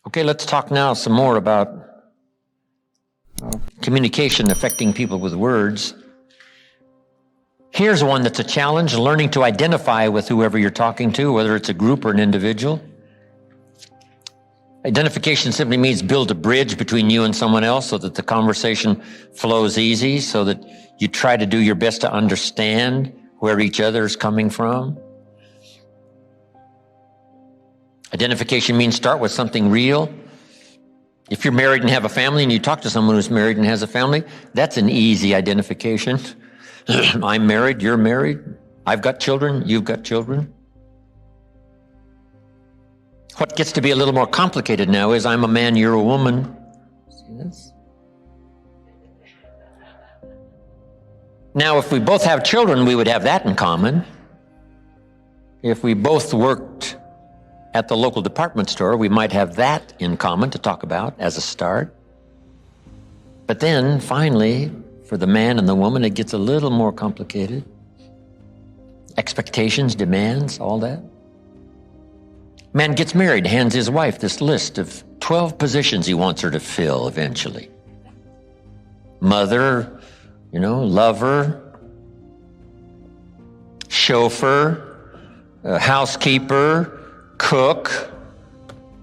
Okay, let's talk now some more about communication affecting people with words. Here's one that's a challenge, learning to identify with whoever you're talking to, whether it's a group or an individual. Identification simply means build a bridge between you and someone else so that the conversation flows easy, so that you try to do your best to understand where each other is coming from. Identification means start with something real. If you're married and have a family and you talk to someone who's married and has a family, that's an easy identification. I'm married, you're married. I've got children, you've got children. What gets to be a little more complicated now is I'm a man, you're a woman. See this? Now, if we both have children, we would have that in common. If we both worked at the local department store, we might have that in common to talk about as a start. But then, finally, for the man and the woman, it gets a little more complicated. Expectations, demands, all that. Man gets married, hands his wife this list of 12 positions he wants her to fill eventually. Mother, lover, chauffeur, housekeeper, cook,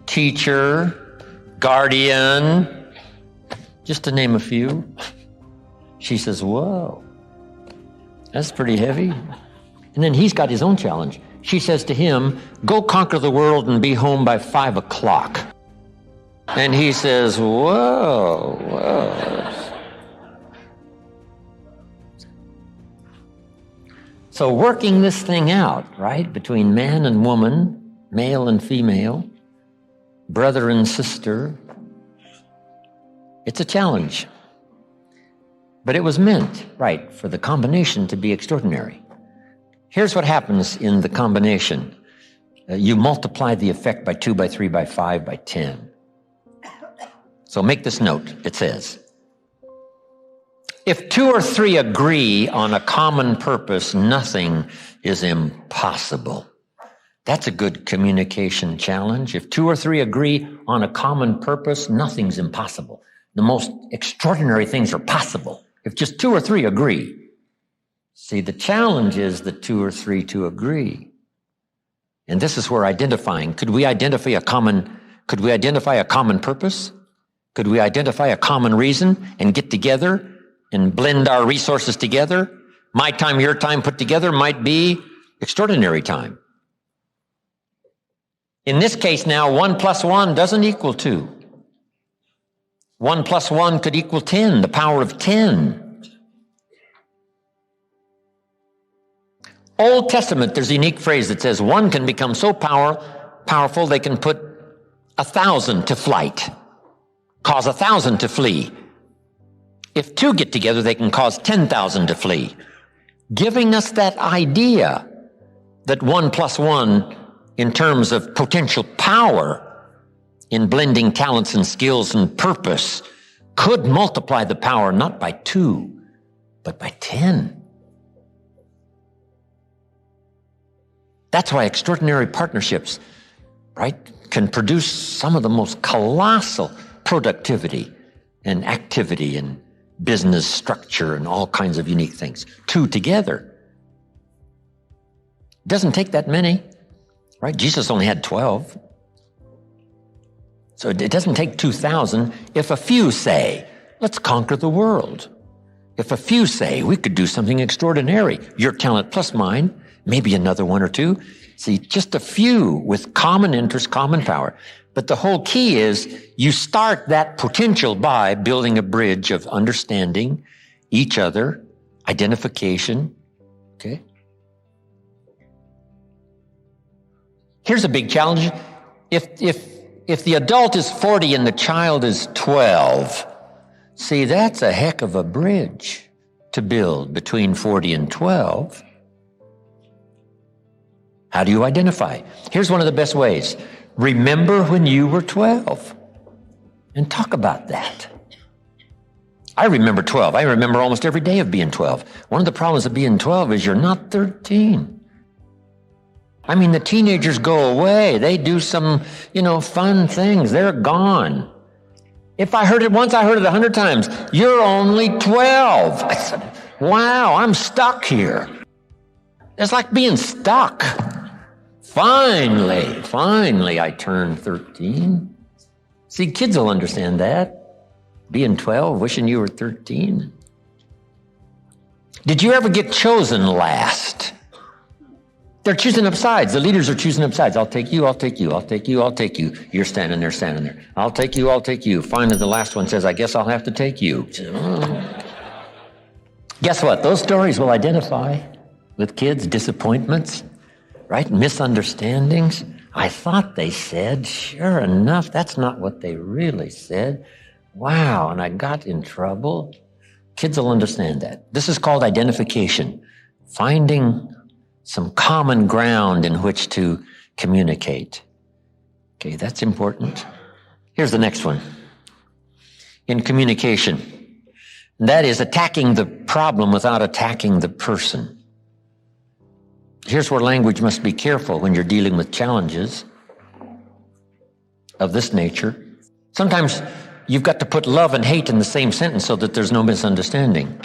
teacher, guardian, just to name a few. She says, whoa, that's pretty heavy. And then he's got his own challenge. She says to him, go conquer the world and be home by 5 o'clock. And he says, whoa. So working this thing out, right, between man and woman, male and female, brother and sister, it's a challenge. But it was meant, right, for the combination to be extraordinary. Here's what happens in the combination. You multiply the effect by 2, by 3, by 5, by 10. So make this note. It says, if 2 or 3 agree on a common purpose, nothing is impossible. That's a good communication challenge. If 2 or 3 agree on a common purpose, nothing's impossible. The most extraordinary things are possible if just 2 or 3 agree. See, the challenge is the 2 or 3 to agree. And this is where identifying, could we identify a common purpose? Could we identify a common reason and get together and blend our resources together? My time, your time put together might be extraordinary time. In this case now, 1 plus 1 doesn't equal 2. 1 plus 1 could equal 10, the power of 10. Old Testament, there's a unique phrase that says 1 can become so powerful they can put 1,000 to flight, cause 1,000 to flee. If 2 get together, they can cause 10,000 to flee, giving us that idea that 1 plus 1 in terms of potential power in blending talents and skills and purpose could multiply the power not by 2, but by 10. That's why extraordinary partnerships, right, can produce some of the most colossal productivity and activity and business structure and all kinds of unique things. 2 together. Doesn't take that many, right? Jesus only had 12. So it doesn't take 2,000. If a few say, let's conquer the world. If a few say, we could do something extraordinary, your talent plus mine, maybe another 1 or 2. See, just a few with common interest, common power. But the whole key is you start that potential by building a bridge of understanding each other, identification, okay? Here's a big challenge. If the adult is 40 and the child is 12, see, that's a heck of a bridge to build between 40 and 12. How do you identify? Here's one of the best ways. Remember when you were 12 and talk about that. I remember 12. I remember almost every day of being 12. One of the problems of being 12 is you're not 13. I mean, the teenagers go away. They do some, fun things. They're gone. If I heard it once, I heard it 100 times. You're only 12. I said, wow, I'm stuck here. It's like being stuck. Finally, I turned 13. See, kids will understand that. Being 12, wishing you were 13. Did you ever get chosen last? They're choosing up sides. The leaders are choosing up sides. I'll take you, I'll take you, I'll take you, I'll take you. You're standing there. I'll take you, I'll take you. Finally, the last one says, I guess I'll have to take you. Guess what? Those stories will identify with kids, disappointments, right? Misunderstandings. I thought they said, sure enough, that's not what they really said. Wow, and I got in trouble. Kids will understand that. This is called identification. Finding some common ground in which to communicate. Okay, that's important. Here's the next one. In communication, that is attacking the problem without attacking the person. Here's where language must be careful when you're dealing with challenges of this nature. Sometimes you've got to put love and hate in the same sentence so that there's no misunderstanding.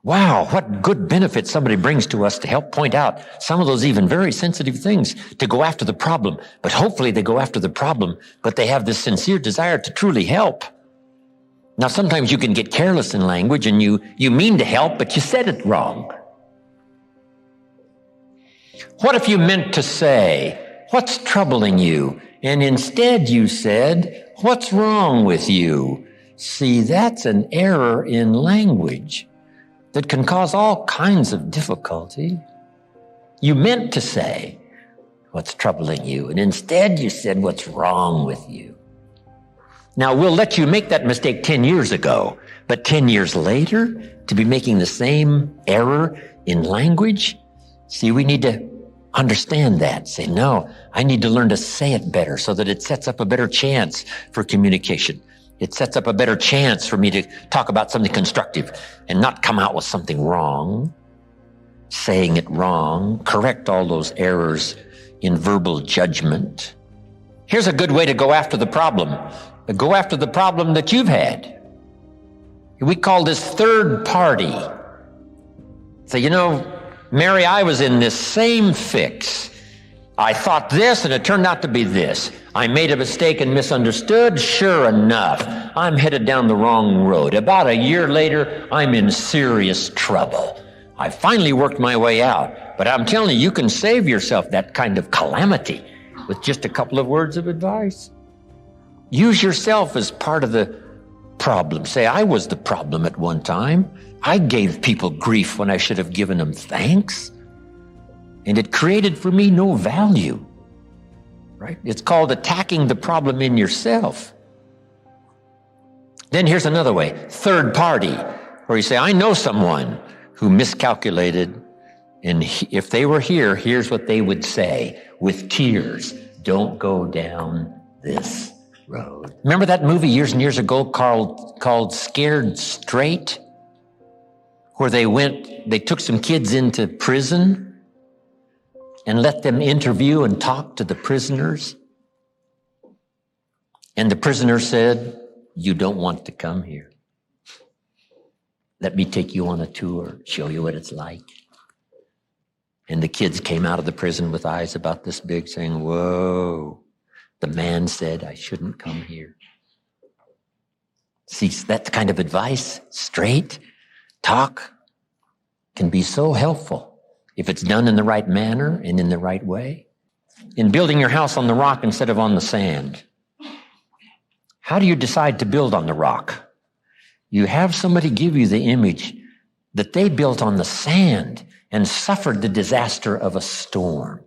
Wow, what good benefit somebody brings to us to help point out some of those even very sensitive things, to go after the problem. But hopefully they go after the problem, but they have this sincere desire to truly help. Now, sometimes you can get careless in language and you mean to help, but you said it wrong. What if you meant to say, what's troubling you? And instead you said, what's wrong with you? See, that's an error in language that can cause all kinds of difficulty. You meant to say, what's troubling you? And instead you said, what's wrong with you? Now, we'll let you make that mistake 10 years ago, but 10 years later, to be making the same error in language? See, we need to understand that. Say, no, I need to learn to say it better so that it sets up a better chance for communication. It sets up a better chance for me to talk about something constructive and not come out with something wrong, saying it wrong, correct all those errors in verbal judgment. Here's a good way to go after the problem. Go after the problem that you've had. We call this third party. Say, Mary, I was in this same fix. I thought this and it turned out to be this. I made a mistake and misunderstood. Sure enough, I'm headed down the wrong road. About a year later, I'm in serious trouble. I finally worked my way out. But I'm telling you, you can save yourself that kind of calamity with just a couple of words of advice. Use yourself as part of the problem. Say, I was the problem at one time. I gave people grief when I should have given them thanks. And it created for me no value. Right? It's called attacking the problem in yourself. Then here's another way. Third party, where you say, I know someone who miscalculated, and if they were here, here's what they would say with tears. Don't go down this road. Remember that movie years and years ago called Scared Straight? Where they took some kids into prison and let them interview and talk to the prisoners. And the prisoner said, you don't want to come here. Let me take you on a tour, show you what it's like. And the kids came out of the prison with eyes about this big saying, whoa, the man said I shouldn't come here. See, that kind of advice, straight talk, can be so helpful if it's done in the right manner and in the right way. In building your house on the rock instead of on the sand. How do you decide to build on the rock? You have somebody give you the image that they built on the sand and suffered the disaster of a storm.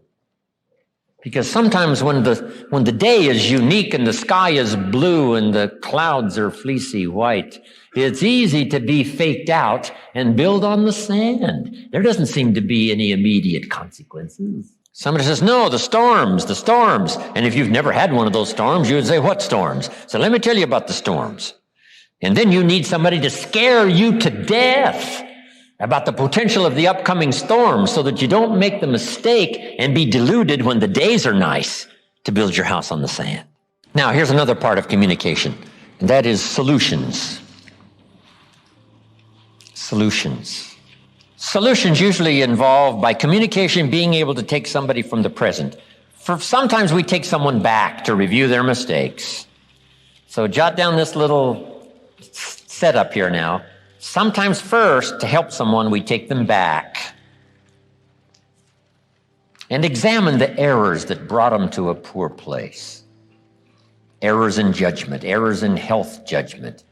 Because sometimes when the day is unique and the sky is blue and the clouds are fleecy white, it's easy to be faked out and build on the sand. There doesn't seem to be any immediate consequences. Somebody says, no, the storms. And if you've never had one of those storms, you would say, what storms? So let me tell you about the storms. And then you need somebody to scare you to death about the potential of the upcoming storm so that you don't make the mistake and be deluded when the days are nice to build your house on the sand. Now, here's another part of communication, and that is solutions. Solutions. Solutions usually involve, by communication, being able to take somebody from the present. Sometimes we take someone back to review their mistakes. So jot down this little setup here now. Sometimes first, to help someone, we take them back and examine the errors that brought them to a poor place. Errors in judgment, errors in health judgment,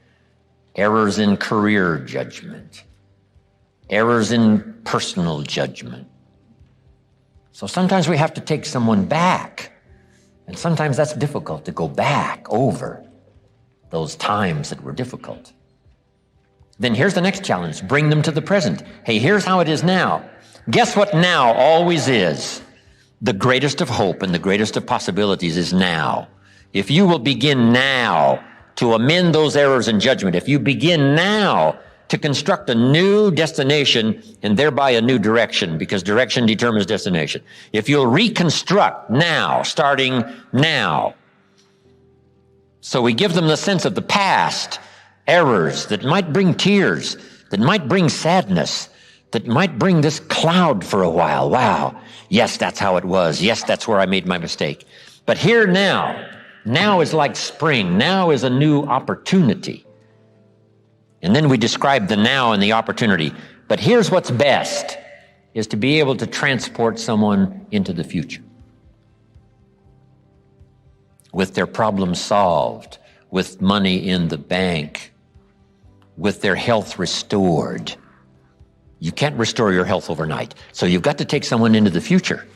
errors in career judgment, errors in personal judgment. So sometimes we have to take someone back, and sometimes that's difficult to go back over those times that were difficult. Then here's the next challenge. Bring them to the present. Hey, here's how it is now. Guess what now always is? The greatest of hope and the greatest of possibilities is now. If you will begin now to amend those errors in judgment, if you begin now to construct a new destination and thereby a new direction, because direction determines destination. If you'll reconstruct now, starting now. So we give them the sense of the past, errors that might bring tears, that might bring sadness, that might bring this cloud for a while. Wow, yes, that's how it was. Yes, that's where I made my mistake. But here now, now is like spring. Now is a new opportunity. And then we describe the now and the opportunity. But here's what's best, is to be able to transport someone into the future. With their problems solved, with money in the bank, with their health restored. You can't restore your health overnight. So you've got to take someone into the future.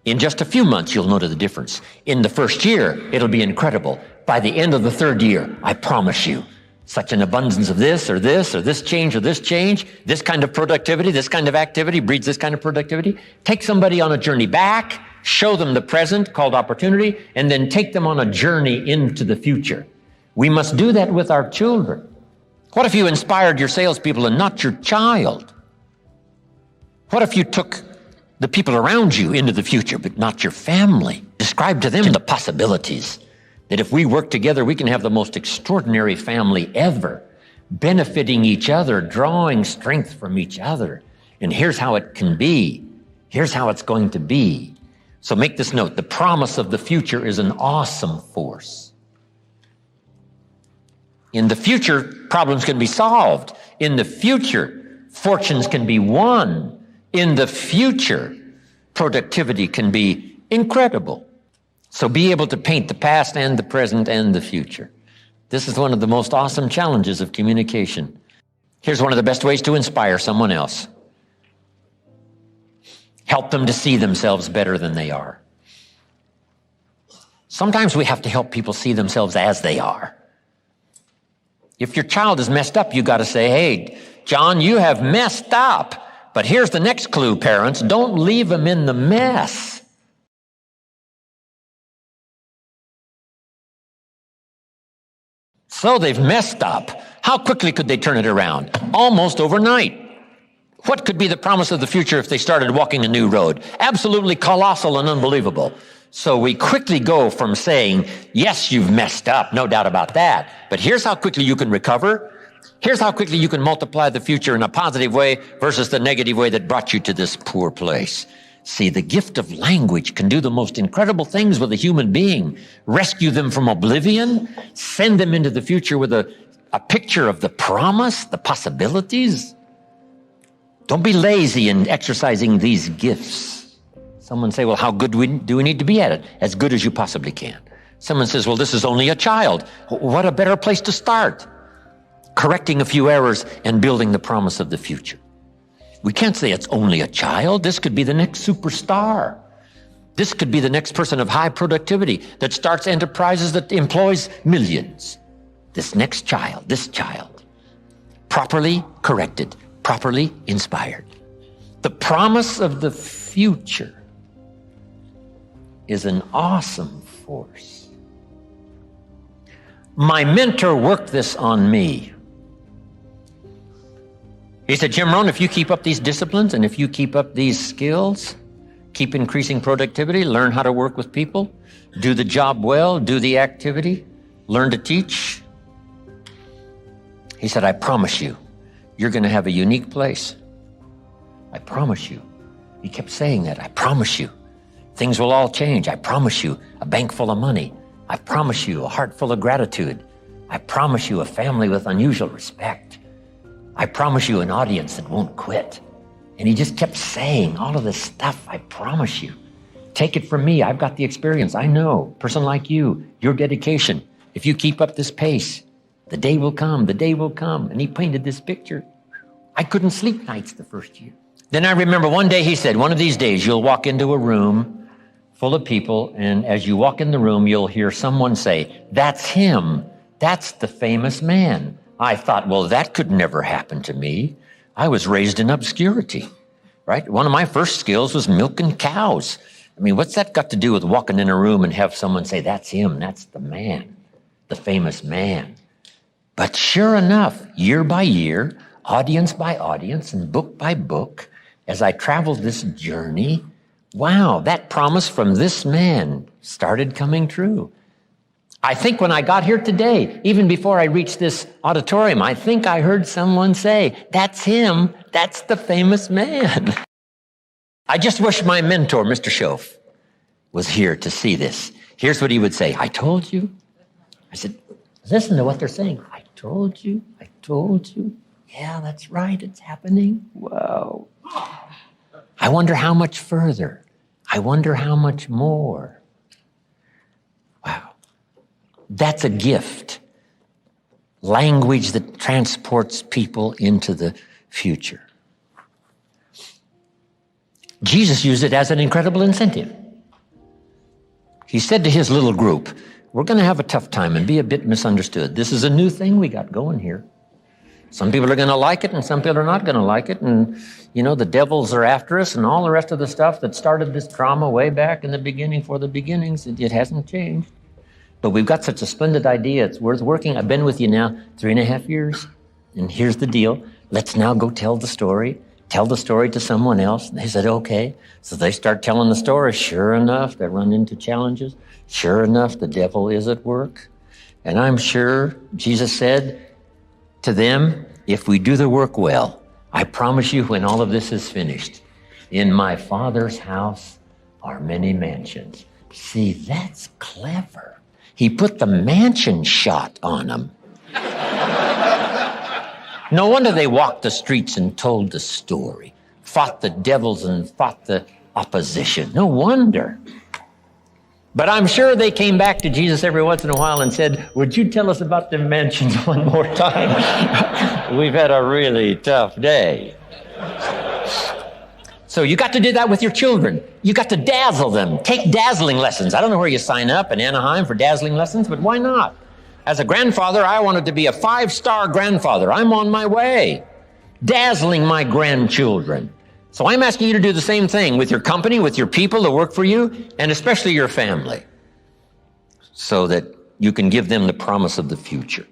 In just a few months, you'll notice the difference. In the first year, it'll be incredible. By the end of the third year, I promise you, such an abundance of this or this or this change or this change, this kind of productivity, this kind of activity breeds this kind of productivity. Take somebody on a journey back, show them the present called opportunity, and then take them on a journey into the future. We must do that with our children. What if you inspired your salespeople and not your child? What if you took the people around you into the future, but not your family? Describe to them the possibilities, that if we work together, we can have the most extraordinary family ever, benefiting each other, drawing strength from each other. And here's how it can be. Here's how it's going to be. So make this note. The promise of the future is an awesome force. In the future, problems can be solved. In the future, fortunes can be won. In the future, productivity can be incredible. So be able to paint the past and the present and the future. This is one of the most awesome challenges of communication. Here's one of the best ways to inspire someone else. Help them to see themselves better than they are. Sometimes we have to help people see themselves as they are. If your child is messed up, you got to say, hey, John, you have messed up. But here's the next clue, parents. Don't leave them in the mess. So they've messed up. How quickly could they turn it around? Almost overnight. What could be the promise of the future if they started walking a new road? Absolutely colossal and unbelievable. So we quickly go from saying, yes, you've messed up, no doubt about that, but here's how quickly you can recover. Here's how quickly you can multiply the future in a positive way versus the negative way that brought you to this poor place. See, the gift of language can do the most incredible things with a human being. Rescue them from oblivion, send them into the future with a picture of the promise, the possibilities. Don't be lazy in exercising these gifts. Someone say, well, how good do we need to be at it? As good as you possibly can. Someone says, well, this is only a child. What a better place to start. Correcting a few errors and building the promise of the future. We can't say it's only a child. This could be the next superstar. This could be the next person of high productivity that starts enterprises that employs millions. This next child, this child, properly corrected, properly inspired. The promise of the future is an awesome force. My mentor worked this on me. He said, Jim Rohn, if you keep up these disciplines and if you keep up these skills, keep increasing productivity, learn how to work with people, do the job well, do the activity, learn to teach. He said, I promise you, you're going to have a unique place. I promise you. He kept saying that. I promise you. Things will all change. I promise you. A bank full of money. I promise you. A heart full of gratitude. I promise you. A family with unusual respect. I promise you. An audience that won't quit. And he just kept saying all of this stuff. I promise you. Take it from me. I've got the experience. I know. Person like you, your dedication. If you keep up this pace, the day will come. The day will come. And he painted this picture. I couldn't sleep nights the first year. Then I remember one day he said, one of these days you'll walk into a room full of people, and as you walk in the room, you'll hear someone say, that's him. That's the famous man. I thought, well, that could never happen to me. I was raised in obscurity, right? One of my first skills was milking cows. I mean, what's that got to do with walking in a room and have someone say, that's him, that's the man, the famous man? But sure enough, year by year, audience by audience, and book by book, as I traveled this journey, wow, that promise from this man started coming true. I think when I got here today, even before I reached this auditorium, I think I heard someone say, that's him, that's the famous man. I just wish my mentor, Mr. Schoaf, was here to see this. Here's what he would say, I told you. I said, listen to what they're saying. I told you, I told you. Yeah, that's right, it's happening. Whoa. I wonder how much further. I wonder how much more. Wow. That's a gift. Language that transports people into the future. Jesus used it as an incredible incentive. He said to his little group, we're going to have a tough time and be a bit misunderstood. This is a new thing we got going here. Some people are going to like it and some people are not going to like it. And, you know, the devils are after us and all the rest of the stuff that started this drama way back in the beginning for the beginnings. It hasn't changed. But we've got such a splendid idea. It's worth working. I've been with you now 3.5 years. And here's the deal. Let's now go tell the story. Tell the story to someone else. And they said, okay. So they start telling the story. Sure enough, they run into challenges. Sure enough, the devil is at work. And I'm sure Jesus said to them, if we do the work well, I promise you when all of this is finished, in my Father's house are many mansions. See, that's clever. He put the mansion shot on them. No wonder they walked the streets and told the story, fought the devils and fought the opposition. No wonder. But I'm sure they came back to Jesus every once in a while and said, would you tell us about the mansions one more time? We've had a really tough day. So you got to do that with your children. You got to dazzle them. Take dazzling lessons. I don't know where you sign up in Anaheim for dazzling lessons, but why not? As a grandfather, I wanted to be a 5-star grandfather. I'm on my way, dazzling my grandchildren. So I'm asking you to do the same thing with your company, with your people that work for you, and especially your family, so that you can give them the promise of the future.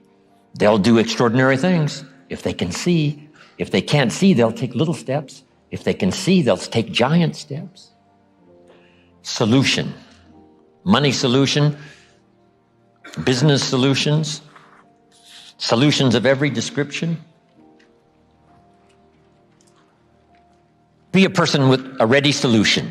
They'll do extraordinary things if they can see. If they can't see, they'll take little steps. If they can see, they'll take giant steps. Solution. Money solution. Business solutions. Solutions of every description. Be a person with a ready solution.